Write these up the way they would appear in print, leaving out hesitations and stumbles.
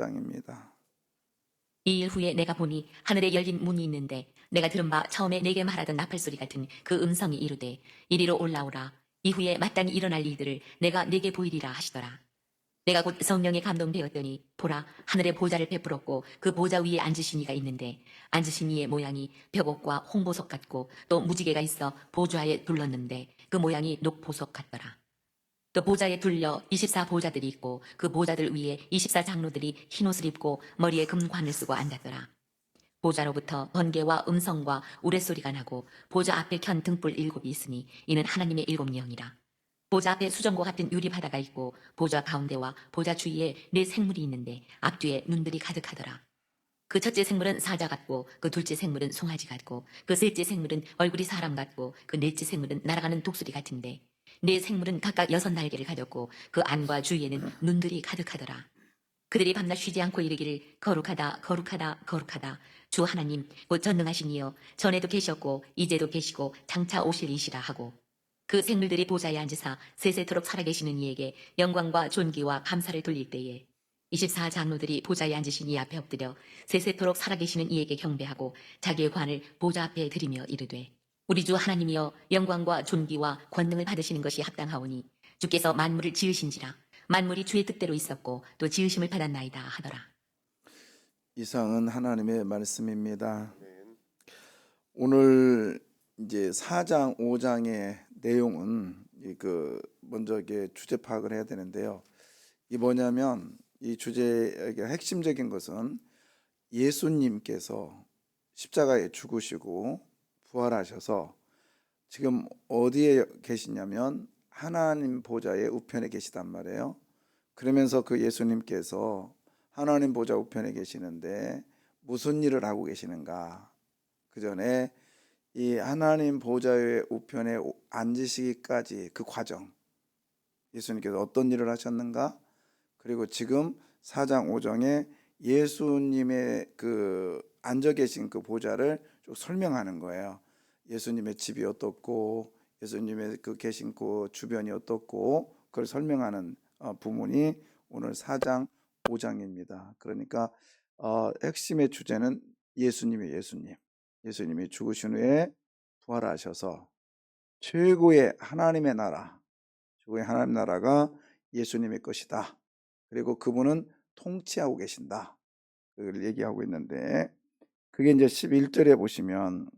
장입니다. 이 일 후에 내가 보니 하늘에 열린 문이 있는데 내가 들은 바 처음에 내게 말하던 나팔소리 같은 그 음성이 이르되 이리로 올라오라. 이후에 마땅히 일어날 일들을 내가 네게 보이리라 하시더라. 내가 곧 성령에 감동되었더니 보라, 하늘에 보좌를 베풀었고 그 보좌 위에 앉으신 이가 있는데 앉으신 이의 모양이 벽옥과 홍보석 같고 또 무지개가 있어 보좌에 둘렀는데 그 모양이 녹보석 같더라. 또 보좌에 둘려 24 보좌들이 있고 그 보좌들 위에 24 장로들이 흰옷을 입고 머리에 금관을 쓰고 앉았더라. 보좌로부터 번개와 음성과 우레소리가 나고 보좌 앞에 켠 등불 7이 있으니 이는 하나님의 7영이라. 보좌 앞에 수정고 같은 유리 바다가 있고 보좌 가운데와 보좌 주위에 네 생물이 있는데 앞뒤에 눈들이 가득하더라. 그 첫째 생물은 사자 같고 그 둘째 생물은 송아지 같고 그 셋째 생물은 얼굴이 사람 같고 그 넷째 생물은 날아가는 독수리 같은데 네 생물은 각각 6 날개를 가졌고 그 안과 주위에는 눈들이 가득하더라. 그들이 밤낮 쉬지 않고 이르기를 거룩하다 거룩하다 거룩하다 주 하나님 곧 전능하신 이여 전에도 계셨고 이제도 계시고 장차 오실 이시라 하고 그 생물들이 보좌에 앉으사 세세토록 살아계시는 이에게 영광과 존귀와 감사를 돌릴 때에 24 장로들이 보좌에 앉으신 이 앞에 엎드려 세세토록 살아계시는 이에게 경배하고 자기의 관을 보좌 앞에 드리며 이르되 우리 주 하나님이여 영광과 존귀와 권능을 받으시는 것이 합당하오니 주께서 만물을 지으신지라 만물이 주의 뜻대로 있었고 또 지으심을 받았나이다 하더라. 이상은 하나님의 말씀입니다. 오늘 이제 4장, 5장의 내용은 먼저 이게 주제 파악을 해야 되는데요. 이 뭐냐면 이 주제의 핵심적인 것은 예수님께서 십자가에 죽으시고 부활하셔서 지금 어디에 계시냐면 하나님 보좌의 우편에 계시단 말이에요. 그러면서 그 예수님께서 하나님 보좌 우편에 계시는데 무슨 일을 하고 계시는가? 그 전에 이 하나님 보좌의 우편에 앉으시기까지 그 과정, 예수님께서 어떤 일을 하셨는가? 그리고 지금 4장 5장에 예수님의 그 앉아 계신 그 보좌를 쭉 설명하는 거예요. 예수님의 집이 어떻고 예수님의 그 계신 그 주변이 어떻고 그걸 설명하는 부분이 오늘 4장 5장입니다. 그러니까 핵심의 주제는 예수님의 예수님이 죽으신 후에 부활하셔서 최고의 하나님의 나라, 최고의 하나님 나라가 예수님의 것이다. 그리고 그분은 통치하고 계신다. 그걸 얘기하고 있는데 그게 이제 11절에 보시면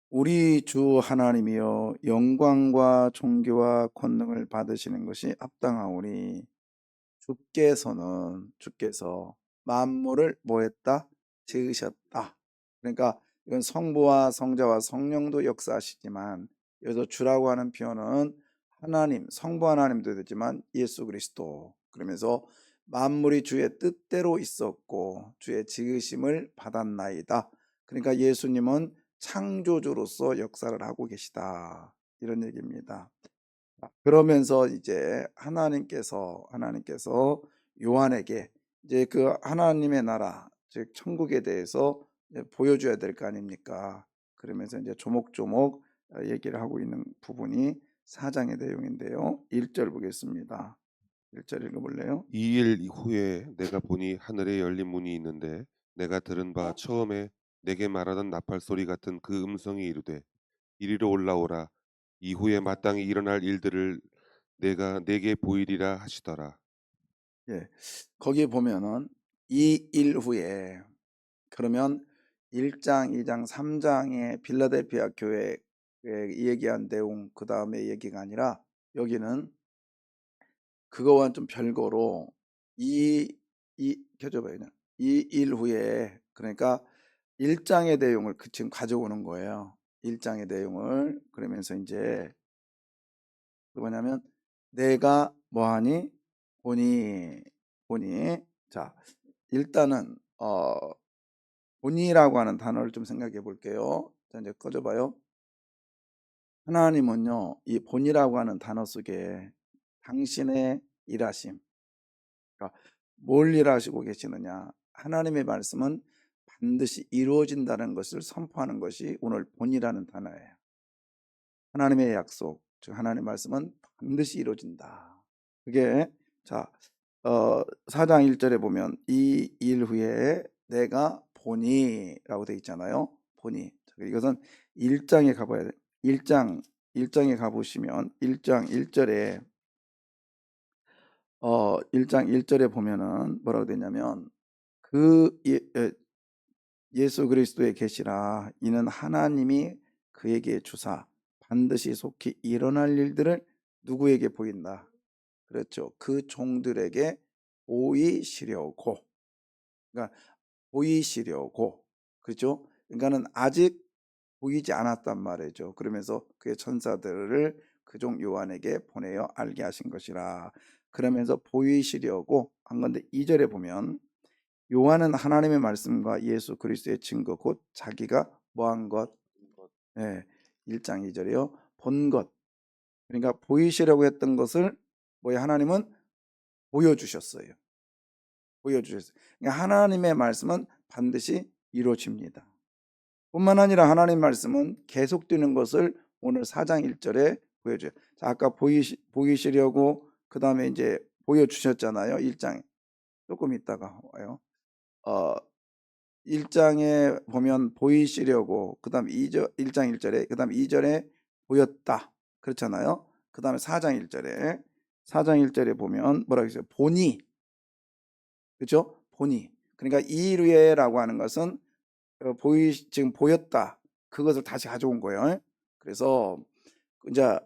우리 주 하나님이여 영광과 존귀와 권능을 받으시는 것이 합당하오니 주께서 만물을 뭐했다? 지으셨다. 그러니까 이건 성부와 성자와 성령도 역사하시지만 여기서 주라고 하는 표현은 하나님, 성부 하나님도 되지만 예수 그리스도, 그러면서 만물이 주의 뜻대로 있었고 주의 지으심을 받았나이다. 그러니까 예수님은 창조주로서 역사를 하고 계시다, 이런 얘기입니다. 그러면서 이제 하나님께서 요한에게 이제 그 하나님의 나라, 즉 천국에 대해서 보여줘야 될 거 아닙니까? 그러면서 이제 조목조목 얘기를 하고 있는 부분이 4장의 내용인데요. 1절 보겠습니다. 1절 읽어볼래요? 이 일 이후에 내가 보니 하늘에 열린 문이 있는데 내가 들은 바 처음에 내게 말하던 나팔 소리 같은 그 음성이 이르되 이리로 올라오라. 이후에 마땅히 일어날 일들을 내가 네게 보이리라 하시더라. 예, 거기에 보면은 이 일 후에, 그러면 1장, 2장, 3장의 빌라델피아 교회에 얘기한 내용 그 다음에 얘기가 아니라 여기는 그거와는 좀 별거로 켜져봐요. 이 일 후에, 그러니까 1장의 내용을 지금 가져오는 거예요. 1장의 내용을. 그러면서 이제 뭐냐면 내가 뭐하니 보니 자, 일단은 본이라고 하는 단어를 좀 생각해 볼게요. 자, 이제 꺼져봐요. 하나님은요, 이 본이라고 하는 단어 속에 당신의 일하심, 그러니까 뭘 일하시고 계시느냐, 하나님의 말씀은 반드시 이루어진다는 것을 선포하는 것이 오늘 본이라는 단어예요. 하나님의 약속, 즉 하나님의 말씀은 반드시 이루어진다. 그게 자, 4장 1절에 보면 이 일 후에 내가 보니라고 되어 있잖아요. 보니. 이것은 1장에 가봐야 돼. 1장에 가보시면 1장 1절에 1장 1절에 보면은 뭐라고 되냐면 예수 그리스도의 계시라 이는 하나님이 그에게 주사 반드시 속히 일어날 일들을 누구에게 보인다. 그렇죠. 그 종들에게 보이시려고. 그러니까 보이시려고. 그렇죠? 그러니까는 아직 보이지 않았단 말이죠. 그러면서 그의 천사들을 그 종 요한에게 보내어 알게 하신 것이라. 그러면서 보이시려고 한 건데 2절에 보면 요한은 하나님의 말씀과 예수 그리스도의 증거 곧 자기가 뭐한 것. 네, 1장 2절이요. 본 것. 그러니까 보이시려고 했던 것을 뭐야 하나님은 보여주셨어요. 보여주셨어요. 그러니까 하나님의 말씀은 반드시 이루어집니다. 뿐만 아니라 하나님의 말씀은 계속되는 것을 오늘 4장 1절에 보여줘요. 자, 아까 보이시려고 그 다음에 이제 보여주셨잖아요. 1장에. 조금 있다가 와요. 1장에 보면 보이시려고 그 다음 1장 1절에 그 다음 2절에 보였다. 그렇잖아요. 그 다음에 4장 1절에 보면 뭐라고 했어요? 보니. 그렇죠? 보니. 그러니까 이루에라고 하는 것은 지금 보였다. 그것을 다시 가져온 거예요. 그래서 이제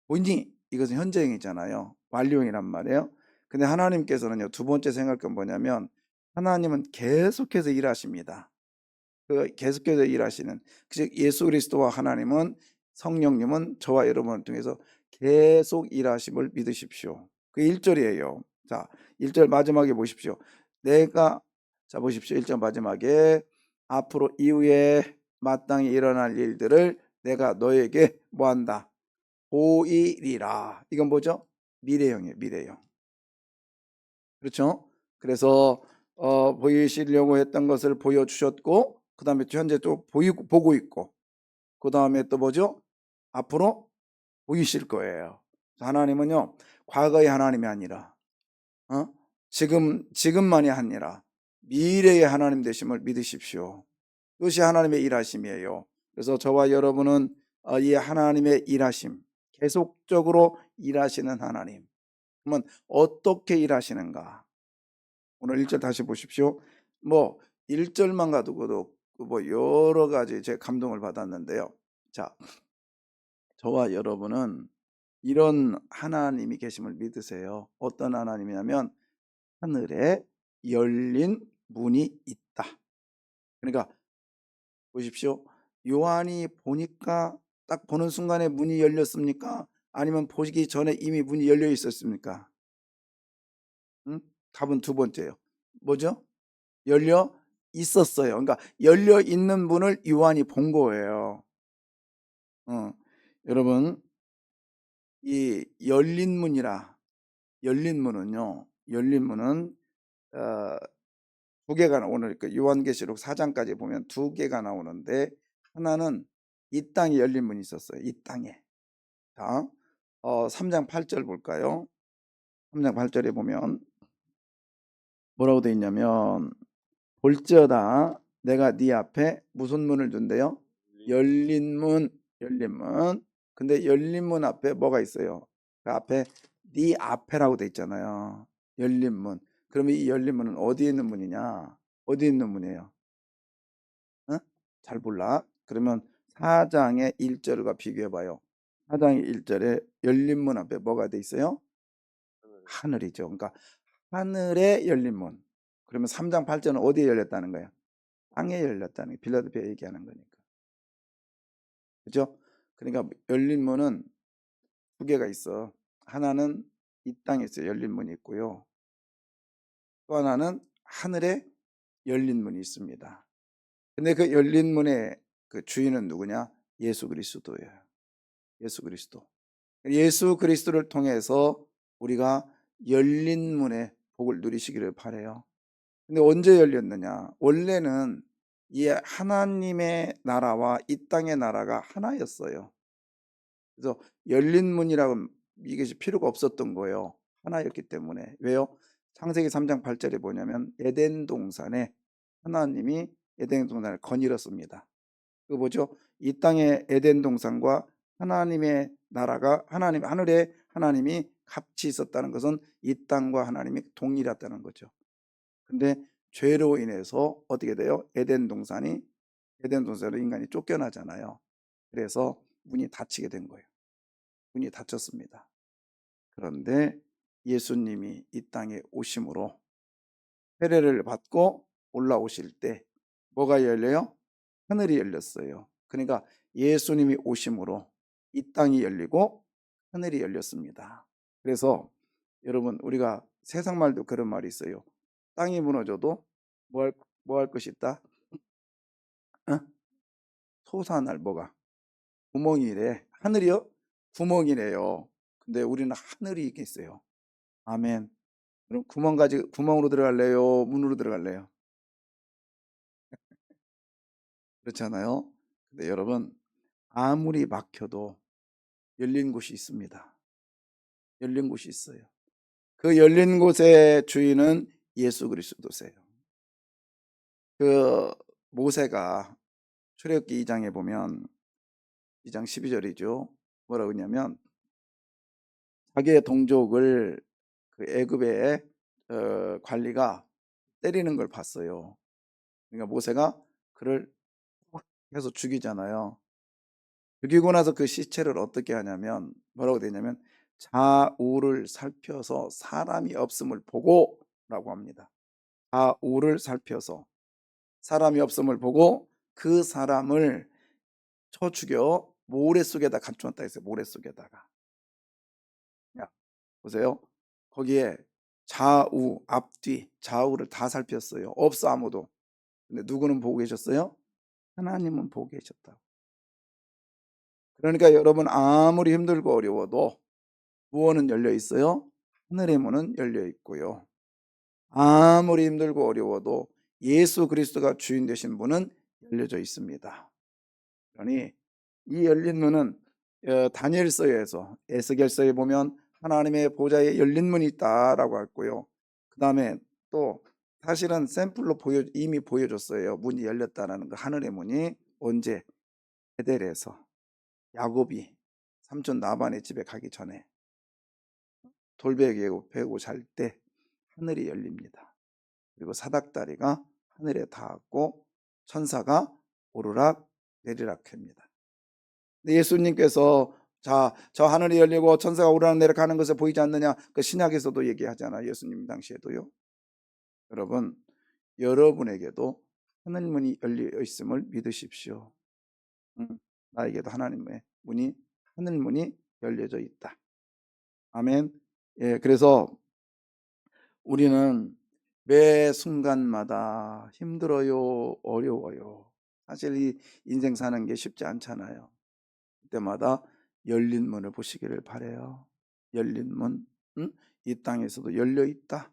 보니 이것은 현재형이잖아요. 완료형이란 말이에요. 근데 하나님께서는요, 두 번째 생각할 건 뭐냐면 하나님은 계속해서 일하십니다. 그 계속해서 일하시는 즉 예수 그리스도와 하나님은 성령님은 저와 여러분을 통해서 계속 일하심을 믿으십시오. 그 1절이에요. 자, 1절 마지막에 보십시오. 자 보십시오. 1절 마지막에 앞으로 이후에 마땅히 일어날 일들을 내가 너에게 뭐한다? 보이리라. 이건 뭐죠? 미래형이에요. 미래형. 그렇죠? 그래서 보이시려고 했던 것을 보여주셨고 그 다음에 현재 또 보고 있고 그 다음에 또 뭐죠? 앞으로 보이실 거예요. 하나님은요 과거의 하나님이 아니라 지금만이 아니라 미래의 하나님 되심을 믿으십시오. 그것이 하나님의 일하심이에요. 그래서 저와 여러분은 이 하나님의 일하심, 계속적으로 일하시는 하나님. 그러면 어떻게 일하시는가? 오늘 1절 다시 보십시오. 뭐 1절만 가지고도 뭐 여러 가지 제 감동을 받았는데요. 자, 저와 여러분은 이런 하나님이 계심을 믿으세요. 어떤 하나님이냐면 하늘에 열린 문이 있다. 그러니까 보십시오. 요한이 보니까 딱 보는 순간에 문이 열렸습니까? 아니면 보기 전에 이미 문이 열려 있었습니까? 답은 두 번째예요. 뭐죠? 열려 있었어요. 그러니까 열려 있는 문을 요한이 본 거예요. 여러분, 이 열린 문은요. 열린 문은 두 개가 오늘 그 요한계시록 4장까지 보면 두 개가 나오는데 하나는 이 땅에 열린 문이 있었어요. 이 땅에. 자, 3장 8절 볼까요? 3장 8절에 보면 뭐라고 되어 있냐면 볼지어다 내가 네 앞에 무슨 문을 둔대요? 열린 문. 근데 열린 문 앞에 뭐가 있어요? 그 앞에 네 앞에라고 돼 있잖아요. 열린 문. 그러면 이 열린 문은 어디에 있는 문이냐? 어디에 있는 문이에요? 잘 몰라. 그러면 4장의 1절과 비교해 봐요. 4장의 1절에 열린 문 앞에 뭐가 돼 있어요? 하늘이죠. 그러니까 하늘에 열린 문. 그러면 3장 8절은 어디에 열렸다는 거예요? 땅에 열렸다는 게 빌라델피아 얘기하는 거니까. 그죠? 그러니까 열린 문은 두 개가 있어. 하나는 이 땅에 있어요. 열린 문이 있고요. 또 하나는 하늘에 열린 문이 있습니다. 근데 그 열린 문의 그 주인은 누구냐? 예수 그리스도예요. 예수 그리스도. 예수 그리스도를 통해서 우리가 열린 문의 복을 누리시기를 바라요. 근데 언제 열렸느냐? 원래는 이 하나님의 나라와 이 땅의 나라가 하나였어요. 그래서 열린 문이라고 이것이 필요가 없었던 거예요. 하나였기 때문에. 왜요? 창세기 3장 8절에 뭐냐면 에덴 동산에 하나님이 에덴 동산을 거닐었습니다. 그 뭐죠? 이 땅의 에덴 동산과 하나님의 나라가 하늘에 하나님이 같이 있었다는 것은 이 땅과 하나님이 동일했다는 거죠. 근데 죄로 인해서 어떻게 돼요? 에덴 동산으로 인간이 쫓겨나잖아요. 그래서 문이 닫히게 된 거예요. 문이 닫혔습니다. 그런데 예수님이 이 땅에 오심으로 세례를 받고 올라오실 때 뭐가 열려요? 하늘이 열렸어요. 그러니까 예수님이 오심으로 이 땅이 열리고 하늘이 열렸습니다. 그래서 여러분, 우리가 세상 말도 그런 말이 있어요. 땅이 무너져도 뭐 할 것이 있다? 어? 솟아날 뭐가? 구멍이래. 하늘이요? 구멍이래요. 근데 우리는 하늘이 있겠어요. 아멘. 그럼 구멍으로 들어갈래요? 문으로 들어갈래요? 그렇잖아요. 근데 여러분, 아무리 막혀도 열린 곳이 있습니다. 열린 곳이 있어요. 그 열린 곳의 주인은 예수 그리스도세요. 그 모세가 출애굽기 2장에 보면 2장 12절이죠. 뭐라고 하냐면 자기의 동족을 그 애굽의 관리가 때리는 걸 봤어요. 그러니까 모세가 그를 해서 죽이잖아요. 죽이고 나서 그 시체를 어떻게 하냐면 뭐라고 되냐면 좌우를 살펴서 사람이 없음을 보고 라고 합니다. 좌우를 살펴서 사람이 없음을 보고 그 사람을 쳐 죽여 모래 속에다 감추었다 했어요. 모래 속에다가. 야, 보세요. 거기에 좌우, 앞뒤, 좌우를 다 살폈어요. 없어 아무도. 근데 누구는 보고 계셨어요? 하나님은 보고 계셨다고. 그러니까 여러분, 아무리 힘들고 어려워도 무엇은 열려 있어요? 하늘의 문은 열려 있고요. 아무리 힘들고 어려워도 예수 그리스도가 주인 되신 문은 열려져 있습니다. 그러니 이 열린 문은 다니엘서에서 에스겔서에 보면 하나님의 보좌에 열린 문이 있다라고 했고요. 그 다음에 또 사실은 샘플로 이미 보여줬어요. 문이 열렸다는 거. 하늘의 문이 언제? 베델에서 야곱이 삼촌 라반의 집에 가기 전에 돌베개 베고 잘 때 하늘이 열립니다. 그리고 사닥다리가 하늘에 닿았고 천사가 오르락 내리락 합니다. 예수님께서 저 하늘이 열리고 천사가 오르락 내리락 하는 것을 보이지 않느냐? 그 신약에서도 얘기하잖아요. 예수님 당시에도요. 여러분, 여러분에게도 하늘문이 열려 있음을 믿으십시오. 나에게도 하나님의 문이, 하늘문이 열려져 있다. 아멘. 예, 그래서 우리는 매 순간마다 힘들어요, 어려워요. 사실 이 인생 사는 게 쉽지 않잖아요. 그때마다 열린 문을 보시기를 바라요. 열린 문, 이 땅에서도 열려 있다.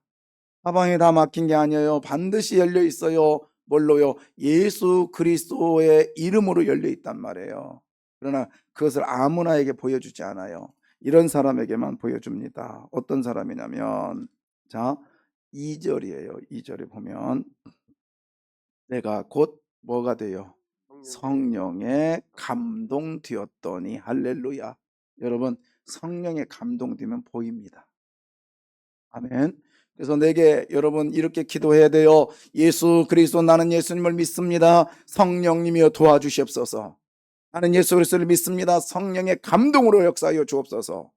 사방에 다 막힌 게 아니에요. 반드시 열려 있어요. 뭘로요? 예수 그리스도의 이름으로 열려 있단 말이에요. 그러나 그것을 아무나에게 보여주지 않아요. 이런 사람에게만 보여줍니다. 어떤 사람이냐면, 자, 2절이에요. 2절에 보면 내가 곧 뭐가 돼요? 성령에 감동되었더니. 할렐루야. 여러분, 성령에 감동되면 보입니다. 아멘. 그래서 내게 여러분 이렇게 기도해야 돼요. 예수 그리스도, 나는 예수님을 믿습니다. 성령님이여 도와주시옵소서. 나는 예수 그리스도를 믿습니다. 성령의 감동으로 역사하여 주옵소서.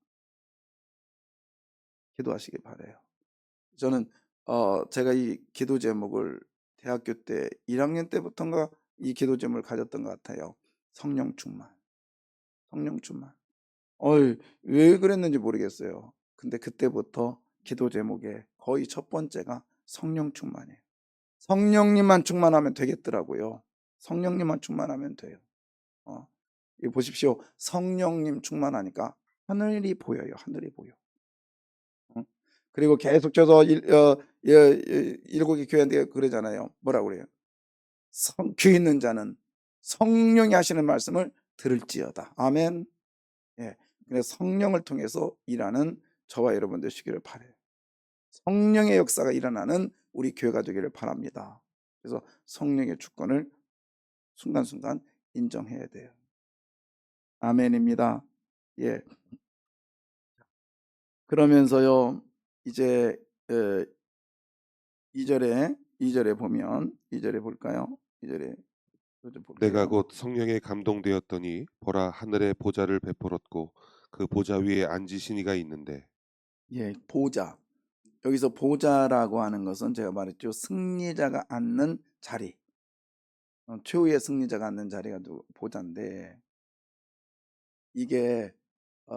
기도하시기 바라요. 저는 제가 이 기도 제목을 대학교 때 1학년 때부터인가 이 기도 제목을 가졌던 것 같아요. 성령 충만. 성령 충만. 왜 그랬는지 모르겠어요. 근데 그때부터 기도 제목에 거의 첫 번째가 성령 충만이에요. 성령님만 충만하면 되겠더라고요. 성령님만 충만하면 돼요. 이거 보십시오. 성령님 충만하니까 하늘이 보여요. 하늘이 보여. 그리고 계속해서 일곱개 교회한테 그러잖아요. 뭐라고 그래요? 귀 있는 자는 성령이 하시는 말씀을 들을지어다. 아멘. 예. 그래서 성령을 통해서 일하는 저와 여러분 되시기를 바라요. 성령의 역사가 일어나는 우리 교회가 되기를 바랍니다. 그래서 성령의 주권을 순간순간 인정해야 돼요. 아멘입니다. 예. 그러면서요, 이제 2절에 보면, 2절에 볼까요? 2절에 내가 볼게요. 곧 성령에 감동되었더니 보라 하늘에 보좌를 베풀었고 그 보좌 위에 앉으신 이가 있는데. 예, 보좌. 여기서 보좌라고 하는 것은 제가 말했죠. 승리자가 앉는 자리. 최후의 승리자가 앉는 자리가 보좌인데, 이게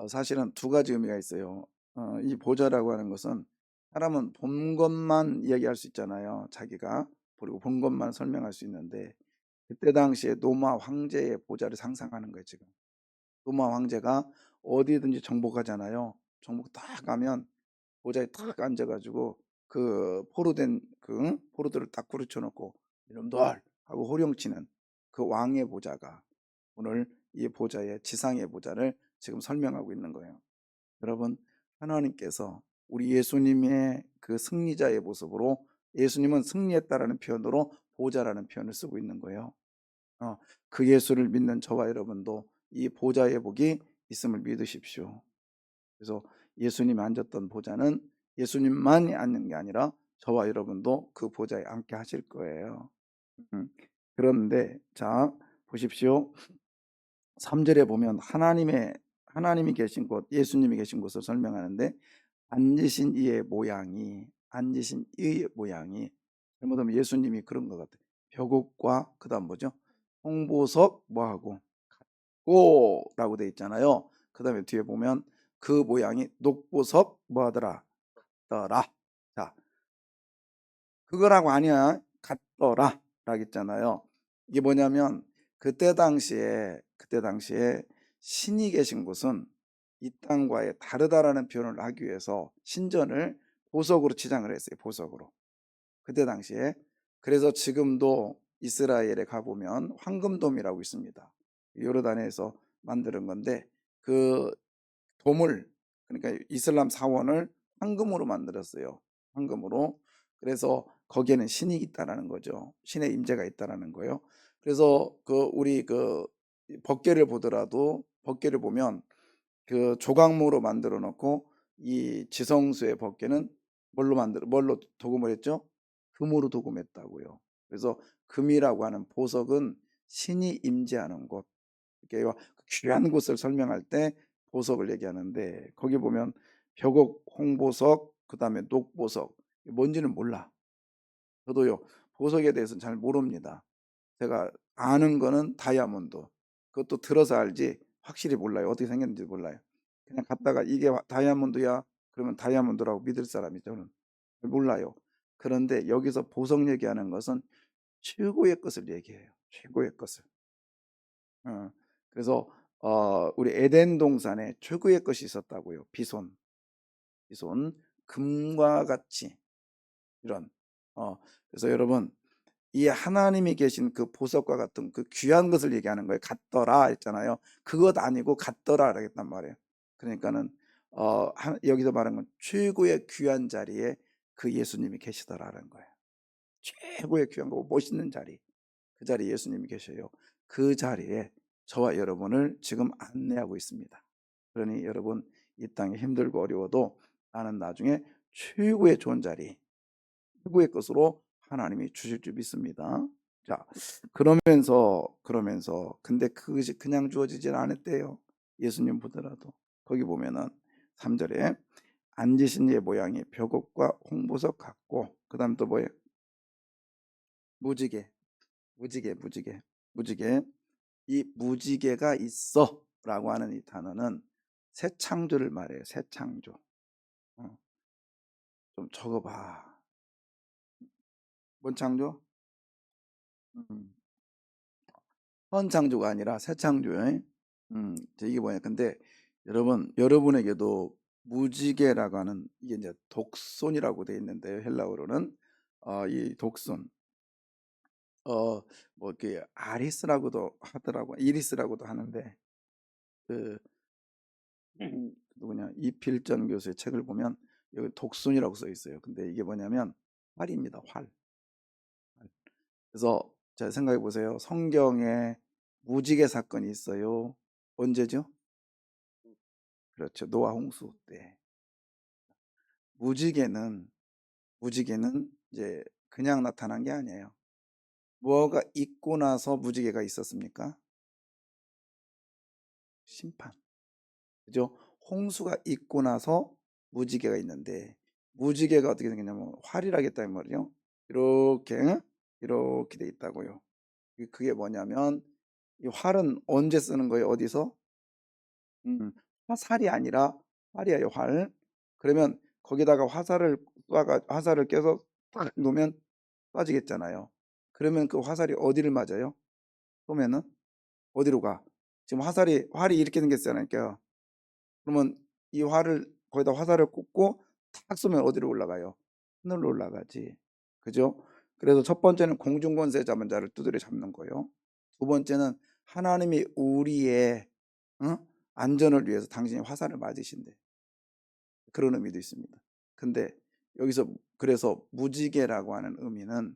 사실은 두 가지 의미가 있어요. 이 보좌라고 하는 것은 사람은 본 것만 이야기할 수 있잖아요. 자기가 그리고 본 것만 설명할 수 있는데, 그때 당시에 로마 황제의 보좌를 상상하는 거예요. 지금 로마 황제가 어디든지 정복하잖아요. 정복 딱 가면 보좌에 딱 앉아가지고 그 포로된 그 포로들을 딱 구르쳐 놓고 이놈들 하고 호령치는 그 왕의 보좌가 오늘 이 보좌의 지상의 보좌를 지금 설명하고 있는 거예요. 여러분, 하나님께서 우리 예수님의 그 승리자의 모습으로, 예수님은 승리했다라는 표현으로 보좌라는 표현을 쓰고 있는 거예요. 그 예수를 믿는 저와 여러분도 이 보좌의 복이 있음을 믿으십시오. 그래서 예수님이 앉았던 보좌는 예수님만이 앉는 게 아니라 저와 여러분도 그 보좌에 앉게 하실 거예요. 그런데 자 보십시오. 3절에 보면 하나님이 계신 곳, 예수님이 계신 곳을 설명하는데, 앉으신 이의 모양이 잘못하면 예수님이 그런 것 같아요. 벽옥과 그다음 뭐죠? 홍보석 뭐하고 같고라고 돼 있잖아요. 그다음에 뒤에 보면 그 모양이 녹보석 뭐하더라 더라. 자, 그거라고 아니야 같더라 라고 했잖아요. 이게 뭐냐면 그때 당시에 신이 계신 곳은 이 땅과의 다르다라는 표현을 하기 위해서 신전을 보석으로 치장을 했어요. 보석으로. 그때 당시에. 그래서 지금도 이스라엘에 가보면 황금돔이라고 있습니다. 요르단에서 만드는 건데 그 돔을, 그러니까 이슬람 사원을 황금으로 만들었어요. 황금으로. 그래서 거기에는 신이 있다라는 거죠. 신의 임재가 있다라는 거예요. 그래서 우리 법궤를 보더라도 법궤를 보면 그 조각모로 만들어 놓고 이 지성수의 법궤는 뭘로 도금을 했죠? 금으로 도금했다고요. 그래서 금이라고 하는 보석은 신이 임재하는 곳, 이렇게 귀한 곳을 설명할 때 보석을 얘기하는데, 거기 보면 벽옥, 홍보석, 그 다음에 녹보석, 뭔지는 몰라. 저도요 보석에 대해서는 잘 모릅니다. 제가 아는 거는 다이아몬드, 그것도 들어서 알지 확실히 몰라요. 어떻게 생겼는지 몰라요. 그냥 갖다가 이게 다이아몬드야 그러면 다이아몬드라고 믿을 사람이 저는 몰라요. 그런데 여기서 보석 얘기하는 것은 최고의 것을 얘기해요. 최고의 것을. 그래서 우리 에덴 동산에 최고의 것이 있었다고요. 비손, 금과 같이 이런. 그래서 여러분, 이 하나님이 계신 그 보석과 같은 그 귀한 것을 얘기하는 거예요. 같더라 했잖아요. 그것 아니고 같더라 라겠단 말이에요. 그러니까는 여기서 말하는 건 최고의 귀한 자리에 그 예수님이 계시더라는 거예요. 최고의 귀한 거, 멋있는 자리, 그 자리에 예수님이 계셔요. 그 자리에 저와 여러분을 지금 안내하고 있습니다. 그러니 여러분, 이 땅에 힘들고 어려워도 나는 나중에 최고의 좋은 자리, 최고의 것으로 하나님이 주실 줄 믿습니다. 자, 그러면서 근데 그것이 그냥 주어지질 않았대요. 예수님 보더라도. 거기 보면은 3절에 앉으신 이의 모양이 벽옥과 홍보석 같고, 그 다음 또 뭐예요? 무지개. 이 무지개가 있어 라고 하는 이 단어는 새 창조를 말해요. 새 창조. 좀 적어봐. 뭔 창조? 현 창조가 아니라 새 창조예요. 이게 뭐냐? 근데 여러분에게도 무지개라고 하는, 이게 이제 독손이라고 되어 있는데요. 헬라어로는 이 독손, 뭐 이렇게 아리스라고도 하더라고, 이리스라고도 하는데, 그 누구냐, 이필전 교수의 책을 보면 여기 독순이라고 써 있어요. 근데 이게 뭐냐면 활입니다. 활. 그래서 자, 생각해 보세요. 성경에 무지개 사건이 있어요. 언제죠? 그렇죠. 노아 홍수 때. 무지개는 이제 그냥 나타난 게 아니에요. 뭐가 있고 나서 무지개가 있었습니까? 심판. 그죠? 홍수가 있고 나서 무지개가 있는데, 무지개가 어떻게 생겼냐면 활이라겠다는 말이요. 이렇게 이렇게 돼 있다고요. 그게 뭐냐면 이 활은 언제 쓰는 거예요? 어디서? 화살이 아니라 활이에요. 활. 그러면 거기다가 화살을 껴서 딱 놓으면 쏴지겠잖아요. 그러면 그 화살이 어디를 맞아요? 쏘면은 어디로 가? 지금 활이 이렇게 생겼잖아요. 그러니까 그러면 이 활을 거기다 화살을 꽂고 탁 쏘면 어디로 올라가요? 하늘로 올라가지. 그죠? 그래서 첫 번째는 공중권세 잡은 자를 두드려 잡는 거예요. 두 번째는 하나님이 우리의 안전을 위해서 당신이 화살을 맞으신대. 그런 의미도 있습니다. 근데 여기서 그래서 무지개라는 의미는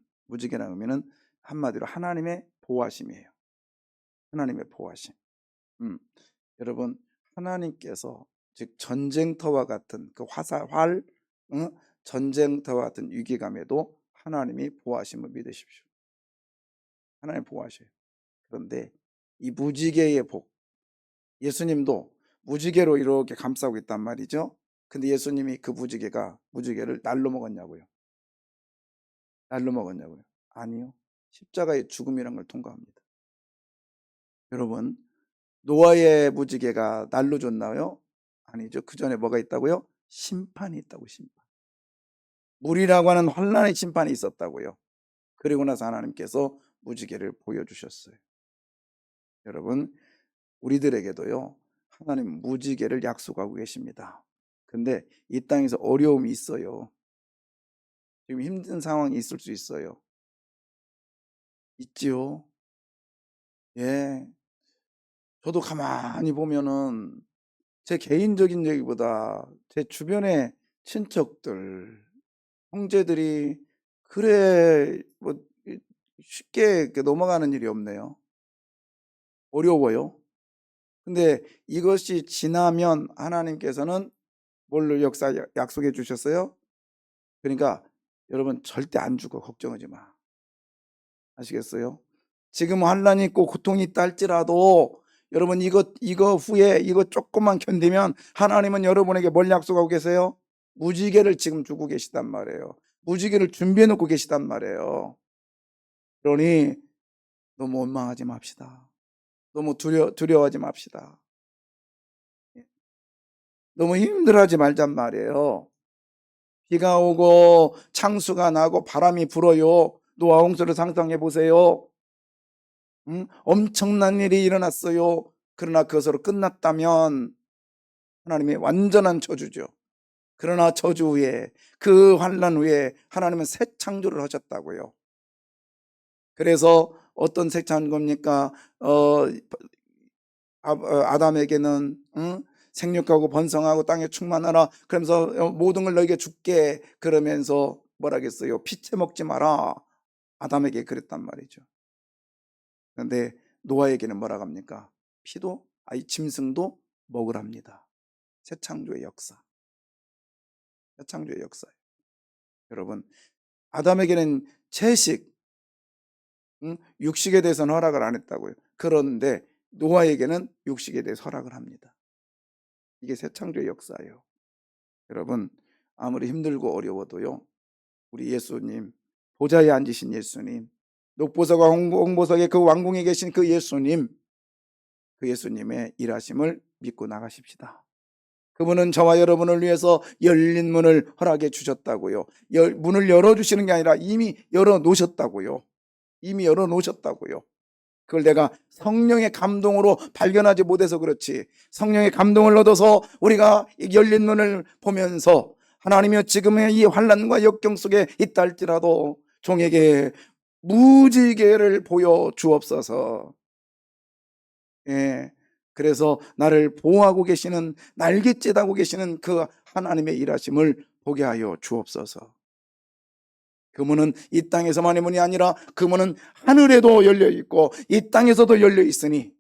한마디로 하나님의 보호하심이에요. 하나님의 보호하심. 여러분, 하나님께서 즉 전쟁터와 같은 그 활, 전쟁터와 같은 위기감에도 하나님이 보호하심을 믿으십시오. 하나님 보호하셔요. 그런데 이 무지개의 복, 예수님도 무지개로 이렇게 감싸고 있단 말이죠. 근데 예수님이 그 무지개를 날로 먹었냐고요? 날로 먹었냐고요? 아니요. 십자가의 죽음이란 걸 통과합니다. 여러분, 노아의 무지개가 날로 줬나요? 아니죠. 그 전에 뭐가 있다고요? 심판이 있다고. 심판. 물이라고 하는 환난의 심판이 있었다고요. 그리고 나서 하나님께서 무지개를 보여주셨어요. 여러분, 우리들에게도요, 하나님 무지개를 약속하고 계십니다. 근데 이 땅에서 어려움이 있어요. 지금 힘든 상황이 있을 수 있어요. 있지요. 예. 저도 가만히 보면은 제 개인적인 얘기보다 제 주변의 친척들, 형제들이 그래 뭐 쉽게 이렇게 넘어가는 일이 없네요. 어려워요. 근데 이것이 지나면 하나님께서는 뭘로 약속해 주셨어요? 그러니까 여러분 절대 안 죽어. 걱정하지 마. 아시겠어요? 지금 환난이 있고 고통이 있다 할지라도 여러분 이거 후에 이거 조금만 견디면 하나님은 여러분에게 뭘 약속하고 계세요? 무지개를 지금 주고 계시단 말이에요. 무지개를 준비해 놓고 계시단 말이에요. 그러니 너무 원망하지 맙시다. 너무 두려워하지 맙시다. 너무 힘들어하지 말잔 말이에요. 비가 오고 창수가 나고 바람이 불어요. 노아 홍수를 상상해 보세요. 엄청난 일이 일어났어요. 그러나 그것으로 끝났다면 하나님의 완전한 저주죠. 그러나 저주 후에 그 환난 후에 하나님은 새 창조를 하셨다고요. 그래서 어떤 새 창조입니까? 아담에게는 생육하고 번성하고 땅에 충만하라 그러면서 모든 걸 너에게 줄게 그러면서 뭐라겠어요? 피채 먹지 마라. 아담에게 그랬단 말이죠. 그런데 노아에게는 뭐라고 합니까? 피도 짐승도 먹으랍니다. 새 창조의 역사. 새 창조의 역사예요. 여러분, 아담에게는 채식, 육식에 대해서는 허락을 안 했다고요. 그런데 노아에게는 육식에 대해서 허락을 합니다. 이게 새 창조의 역사예요. 여러분, 아무리 힘들고 어려워도요, 우리 예수님, 보좌에 앉으신 예수님, 녹보석과 홍보석의 그 왕궁에 계신 그 예수님의 일하심을 믿고 나가십시다. 그분은 저와 여러분을 위해서 열린 문을 허락해 주셨다고요. 문을 열어주시는 게 아니라 이미 열어놓으셨다고요. 이미 열어놓으셨다고요. 그걸 내가 성령의 감동으로 발견하지 못해서 그렇지, 성령의 감동을 얻어서 우리가 열린 문을 보면서 하나님이여 지금의 이 환난과 역경 속에 있다 할지라도 종에게 무지개를 보여 주옵소서. 예. 그래서 나를 보호하고 계시는, 날갯짓하고 계시는 그 하나님의 일하심을 보게 하여 주옵소서. 그 문은 이 땅에서만의 문이 아니라 그 문은 하늘에도 열려 있고 이 땅에서도 열려 있으니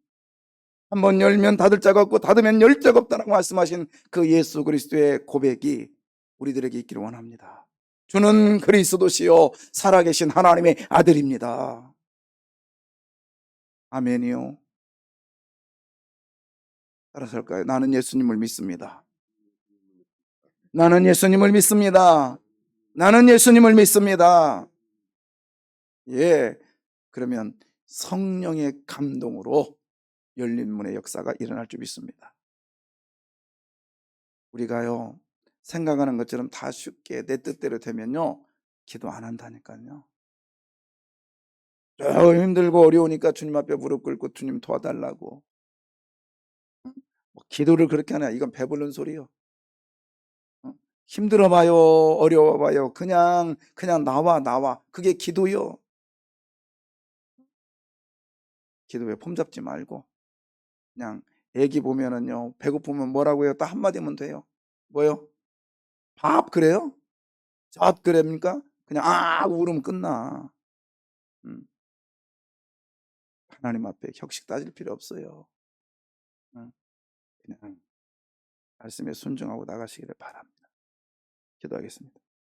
한번 열면 닫을 자가 없고 닫으면 열 자가 없다라고 말씀하신 그 예수 그리스도의 고백이 우리들에게 있기를 원합니다. 주는 그리스도시요 살아계신 하나님의 아들입니다. 아멘이요. 따라서 할까요? 나는 예수님을 믿습니다. 나는 예수님을 믿습니다. 나는 예수님을 믿습니다. 예. 그러면 성령의 감동으로 열린 문의 역사가 일어날 줄 믿습니다. 우리가요, 생각하는 것처럼 다 쉽게 내 뜻대로 되면요, 기도 안 한다니까요. 좀 힘들고 어려우니까 주님 앞에 무릎 꿇고 주님 도와달라고. 뭐 기도를 그렇게 하냐? 이건 배부른 소리요. 힘들어봐요, 어려워봐요. 그냥 나와. 그게 기도요. 기도에 폼 잡지 말고 그냥 애기 보면은요, 배고프면 뭐라고 해요? 딱 한마디면 돼요. 뭐요? 밥 그래요? 젖 그럽니까? 그냥 울으면 끝나. 음, 하나님 앞에 격식 따질 필요 없어요. 그냥 말씀에 순종하고 나가시기를 바랍니다. 기도하겠습니다.